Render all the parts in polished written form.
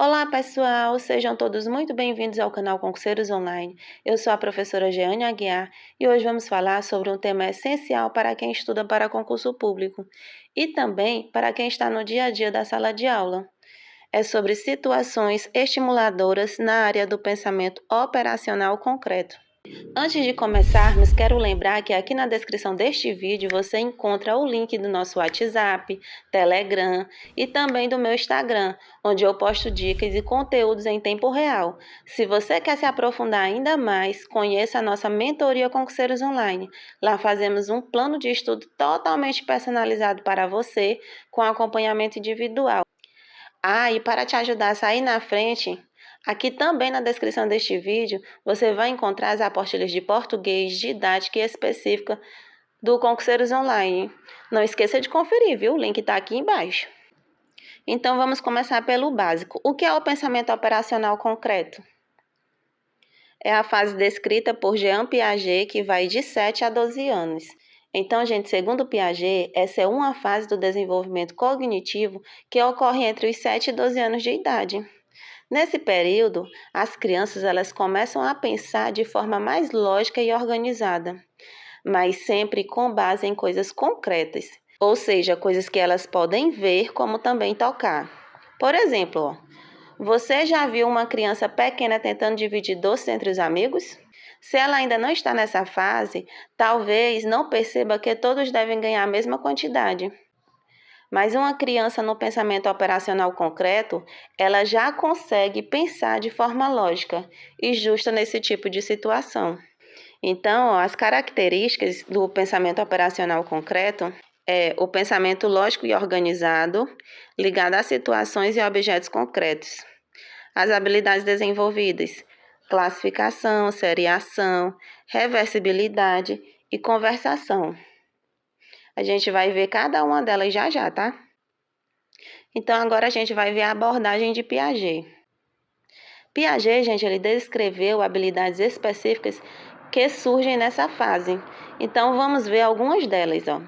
Olá, pessoal! Sejam todos muito bem-vindos ao canal Concurseiros Online. Eu sou a professora Jeane Aguiar e hoje vamos falar sobre um tema essencial para quem estuda para concurso público e também para quem está no dia a dia da sala de aula. É sobre situações estimuladoras na área do pensamento operacional concreto. Antes de começarmos, quero lembrar que aqui na descrição deste vídeo você encontra o link do nosso WhatsApp, Telegram e também do meu Instagram, onde eu posto dicas e conteúdos em tempo real. Se você quer se aprofundar ainda mais, conheça a nossa mentoria Concurseiros Online. Lá fazemos um plano de estudo totalmente personalizado para você, com acompanhamento individual. E para te ajudar a sair na frente, aqui também na descrição deste vídeo, você vai encontrar as apostilas de português, didática e específica do Concurseiros Online. Não esqueça de conferir, viu? O link está aqui embaixo. Então, vamos começar pelo básico. O que é o pensamento operacional concreto? É a fase descrita por Jean Piaget, que vai de 7 a 12 anos. Então, gente, segundo Piaget, essa é uma fase do desenvolvimento cognitivo que ocorre entre os 7 e 12 anos de idade. Nesse período, as crianças elas começam a pensar de forma mais lógica e organizada, mas sempre com base em coisas concretas, ou seja, coisas que elas podem ver como também tocar. Por exemplo, você já viu uma criança pequena tentando dividir doces entre os amigos? Se ela ainda não está nessa fase, talvez não perceba que todos devem ganhar a mesma quantidade. Mas uma criança no pensamento operacional concreto, ela já consegue pensar de forma lógica e justa nesse tipo de situação. Então, as características do pensamento operacional concreto é o pensamento lógico e organizado, ligado a situações e objetos concretos. As habilidades desenvolvidas: classificação, seriação, reversibilidade e conversação. A gente vai ver cada uma delas já, tá? Então, agora a gente vai ver a abordagem de Piaget. Piaget, gente, ele descreveu habilidades específicas que surgem nessa fase. Então, vamos ver algumas delas, ó.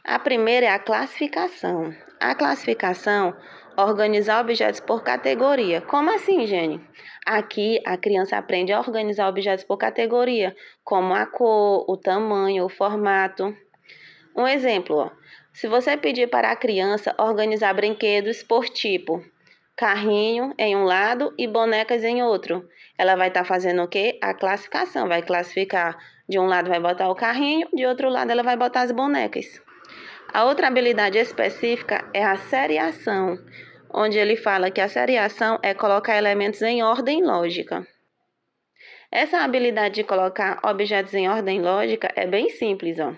A primeira é a classificação. A classificação organizar objetos por categoria. Como assim, Jenny? Aqui, a criança aprende a organizar objetos por categoria, como a cor, o tamanho, o formato. Um exemplo, ó. Se você pedir para a criança organizar brinquedos por tipo, carrinho em um lado e bonecas em outro, ela vai estar fazendo o quê? A classificação. Vai classificar. De um lado vai botar o carrinho, de outro lado ela vai botar as bonecas. A outra habilidade específica é a seriação, onde ele fala que a seriação é colocar elementos em ordem lógica. Essa habilidade de colocar objetos em ordem lógica é bem simples, ó.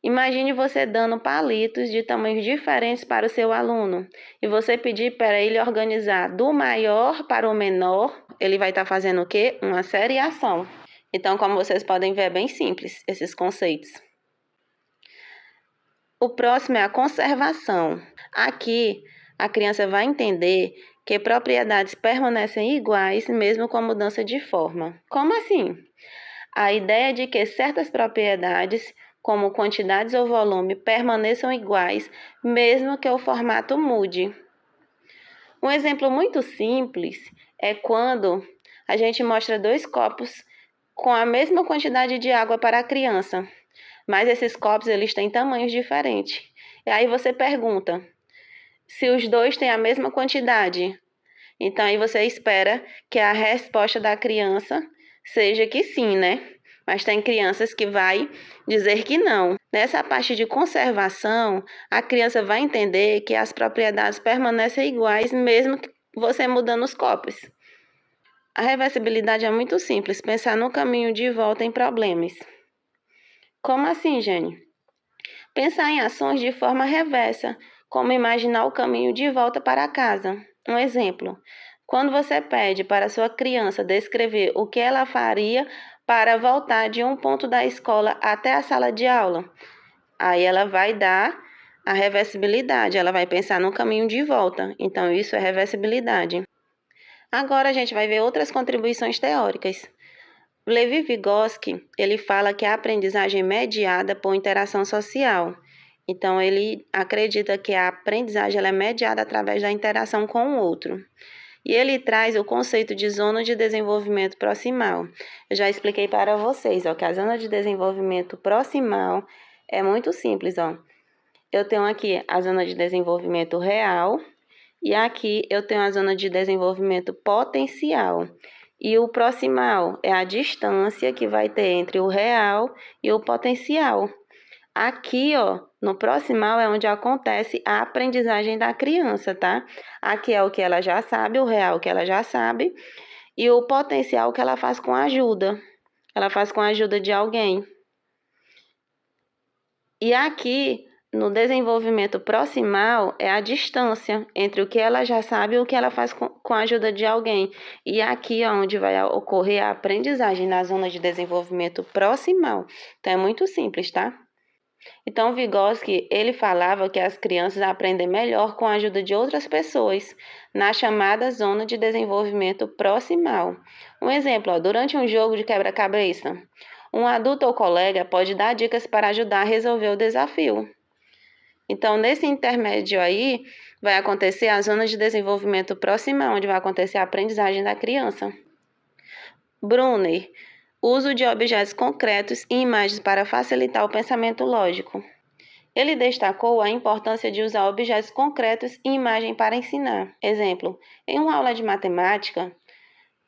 Imagine você dando palitos de tamanhos diferentes para o seu aluno e você pedir para ele organizar do maior para o menor, ele vai estar fazendo o quê? Uma seriação. Então, como vocês podem ver, é bem simples esses conceitos. O próximo é a conservação. Aqui, a criança vai entender que propriedades permanecem iguais mesmo com a mudança de forma. Como assim? A ideia de que certas propriedades, como quantidades ou volume, permaneçam iguais mesmo que o formato mude. Um exemplo muito simples é quando a gente mostra dois copos com a mesma quantidade de água para a criança, mas esses copos eles têm tamanhos diferentes. E aí você pergunta se os dois têm a mesma quantidade. Então aí você espera que a resposta da criança seja que sim, né? Mas tem crianças que vai dizer que não. Nessa parte de conservação, a criança vai entender que as propriedades permanecem iguais mesmo que você mudando os copos. A reversibilidade é muito simples, pensar no caminho de volta em problemas. Como assim, Jenny? Pensar em ações de forma reversa, como imaginar o caminho de volta para casa. Um exemplo: quando você pede para sua criança descrever o que ela faria para voltar de um ponto da escola até a sala de aula, aí ela vai dar a reversibilidade, ela vai pensar no caminho de volta. Então, isso é reversibilidade. Agora a gente vai ver outras contribuições teóricas. Levi Vygotsky, ele fala que a aprendizagem é mediada por interação social. Então, ele acredita que a aprendizagem ela é mediada através da interação com o outro. E ele traz o conceito de zona de desenvolvimento proximal. Eu já expliquei para vocês, ó, que a zona de desenvolvimento proximal é muito simples, ó. Eu tenho aqui a zona de desenvolvimento real e aqui eu tenho a zona de desenvolvimento potencial. E o proximal é a distância que vai ter entre o real e o potencial. Aqui, ó, no proximal é onde acontece a aprendizagem da criança, tá? Aqui é o que ela já sabe, o real que ela já sabe, e o potencial que ela faz com ajuda. Ela faz com a ajuda de alguém. E aqui, no desenvolvimento proximal, é a distância entre o que ela já sabe e o que ela faz com a ajuda de alguém. E aqui é onde vai ocorrer a aprendizagem na zona de desenvolvimento proximal. Então, é muito simples, tá? Então, Vygotsky, ele falava que as crianças aprendem melhor com a ajuda de outras pessoas, na chamada zona de desenvolvimento proximal. Um exemplo, ó, durante um jogo de quebra-cabeça, um adulto ou colega pode dar dicas para ajudar a resolver o desafio. Então, nesse intermédio aí, vai acontecer a zona de desenvolvimento proximal, onde vai acontecer a aprendizagem da criança. Brunner, uso de objetos concretos e imagens para facilitar o pensamento lógico. Ele destacou a importância de usar objetos concretos e imagem para ensinar. Exemplo, em uma aula de matemática,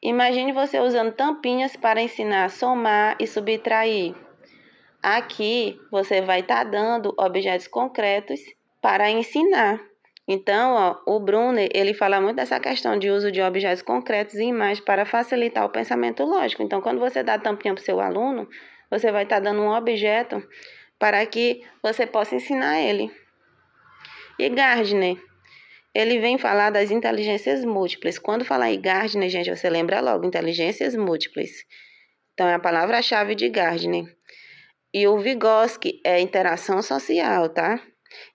imagine você usando tampinhas para ensinar a somar e subtrair. Aqui, você vai estar dando objetos concretos para ensinar. Então, ó, o Brunner, ele fala muito dessa questão de uso de objetos concretos e imagens para facilitar o pensamento lógico. Então, quando você dá tampinha para o seu aluno, você vai estar dando um objeto para que você possa ensinar ele. E Gardner, ele vem falar das inteligências múltiplas. Quando falar em Gardner, gente, você lembra logo, inteligências múltiplas. Então, é a palavra-chave de Gardner. E o Vygotsky é interação social, tá?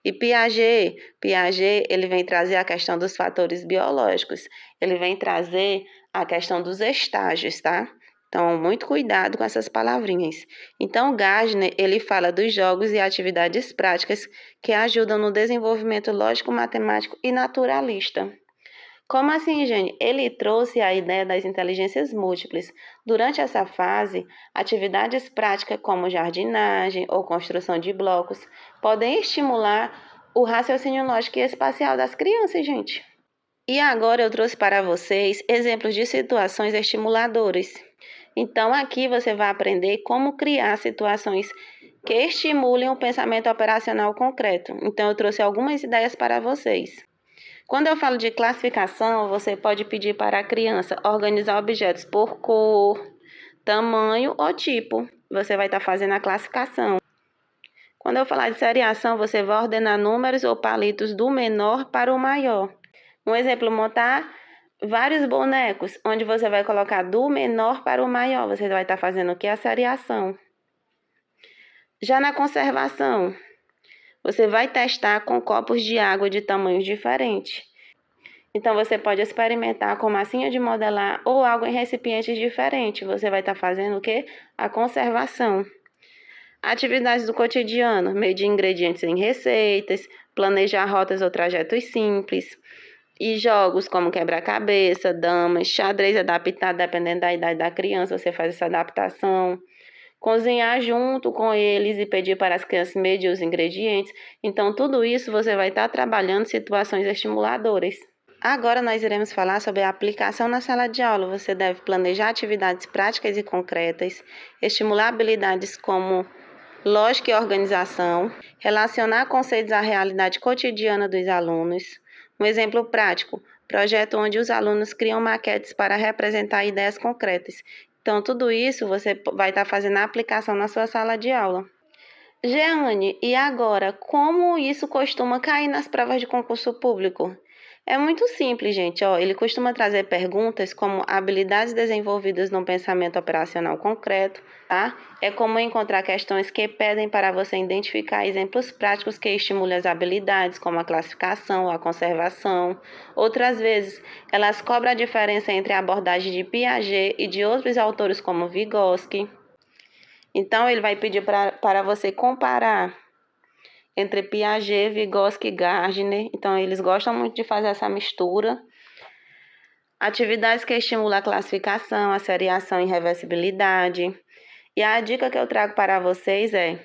E Piaget, ele vem trazer a questão dos fatores biológicos. Ele vem trazer a questão dos estágios, tá? Então, muito cuidado com essas palavrinhas. Então, Gardner, ele fala dos jogos e atividades práticas que ajudam no desenvolvimento lógico, matemático e naturalista. Como assim, Jenny? Ele trouxe a ideia das inteligências múltiplas. Durante essa fase, atividades práticas como jardinagem ou construção de blocos podem estimular o raciocínio lógico e espacial das crianças, gente. E agora eu trouxe para vocês exemplos de situações estimuladoras. Então, aqui você vai aprender como criar situações que estimulem o pensamento operacional concreto. Então, eu trouxe algumas ideias para vocês. Quando eu falo de classificação, você pode pedir para a criança organizar objetos por cor, tamanho ou tipo. Você vai estar fazendo a classificação. Quando eu falar de seriação, você vai ordenar números ou palitos do menor para o maior. Um exemplo, montar vários bonecos, onde você vai colocar do menor para o maior. Você vai estar fazendo o que? A seriação. Já na conservação, você vai testar com copos de água de tamanhos diferentes. Então, você pode experimentar com massinha de modelar ou água em recipientes diferentes. Você vai estar fazendo o quê? A conservação. Atividades do cotidiano, medir ingredientes em receitas, planejar rotas ou trajetos simples. E jogos como quebra-cabeça, damas, xadrez adaptado, dependendo da idade da criança, você faz essa adaptação. Cozinhar junto com eles e pedir para as crianças medir os ingredientes. Então, tudo isso você vai estar trabalhando situações estimuladoras. Agora nós iremos falar sobre a aplicação na sala de aula. Você deve planejar atividades práticas e concretas, estimular habilidades como lógica e organização, relacionar conceitos à realidade cotidiana dos alunos. Um exemplo prático, projeto onde os alunos criam maquetes para representar ideias concretas. Então, tudo isso você vai estar fazendo a aplicação na sua sala de aula. Jeane, e agora, como isso costuma cair nas provas de concurso público? É muito simples, gente. Ó, ele costuma trazer perguntas como habilidades desenvolvidas no pensamento operacional concreto, tá? É comum encontrar questões que pedem para você identificar exemplos práticos que estimulem as habilidades, como a classificação, a conservação. Outras vezes, elas cobram a diferença entre a abordagem de Piaget e de outros autores como Vygotsky. Então, ele vai pedir para você comparar entre Piaget, Vygotsky e Gardner. Então, eles gostam muito de fazer essa mistura. Atividades que estimulam a classificação, a seriação e reversibilidade. E a dica que eu trago para vocês é: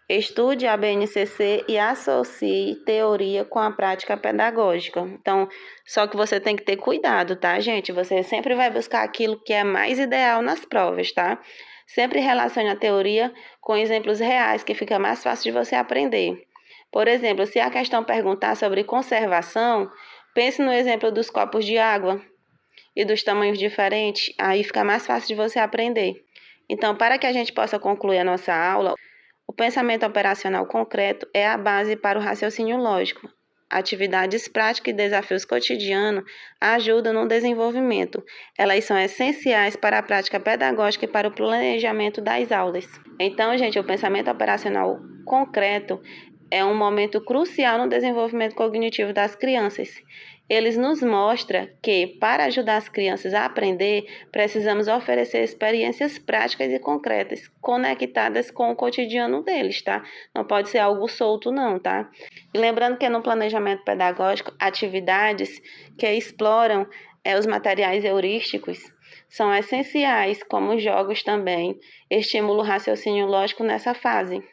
estude a BNCC e associe teoria com a prática pedagógica. Então, só que você tem que ter cuidado, tá, gente? Você sempre vai buscar aquilo que é mais ideal nas provas, tá? Sempre relacione a teoria com exemplos reais, que fica mais fácil de você aprender. Por exemplo, se a questão perguntar sobre conservação, pense no exemplo dos copos de água e dos tamanhos diferentes, aí fica mais fácil de você aprender. Então, para que a gente possa concluir a nossa aula, o pensamento operacional concreto é a base para o raciocínio lógico. Atividades práticas e desafios cotidianos ajudam no desenvolvimento. Elas são essenciais para a prática pedagógica e para o planejamento das aulas. Então, gente, o pensamento operacional concreto é um momento crucial no desenvolvimento cognitivo das crianças. Eles nos mostram que, para ajudar as crianças a aprender, precisamos oferecer experiências práticas e concretas, conectadas com o cotidiano deles, tá? Não pode ser algo solto, não, tá? E lembrando que no planejamento pedagógico, atividades que exploram os materiais heurísticos são essenciais, como jogos também, estimulam o raciocínio lógico nessa fase.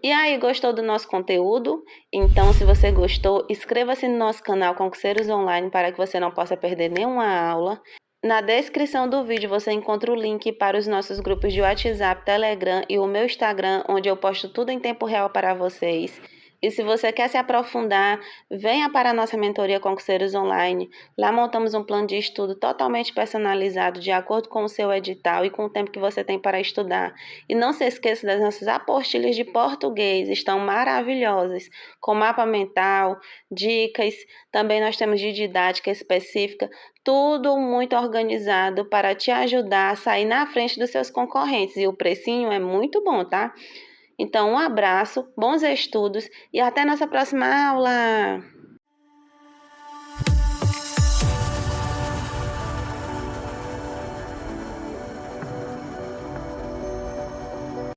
E aí, gostou do nosso conteúdo? Então, se você gostou, inscreva-se no nosso canal Concurseiros Online para que você não possa perder nenhuma aula. Na descrição do vídeo você encontra o link para os nossos grupos de WhatsApp, Telegram e o meu Instagram, onde eu posto tudo em tempo real para vocês. E se você quer se aprofundar, venha para a nossa mentoria Concurseiros Online. Lá montamos um plano de estudo totalmente personalizado, de acordo com o seu edital e com o tempo que você tem para estudar. E não se esqueça das nossas apostilhas de português, estão maravilhosas, com mapa mental, dicas, também nós temos de didática específica, tudo muito organizado para te ajudar a sair na frente dos seus concorrentes. E o precinho é muito bom, tá? Então, um abraço, bons estudos e até nossa próxima aula!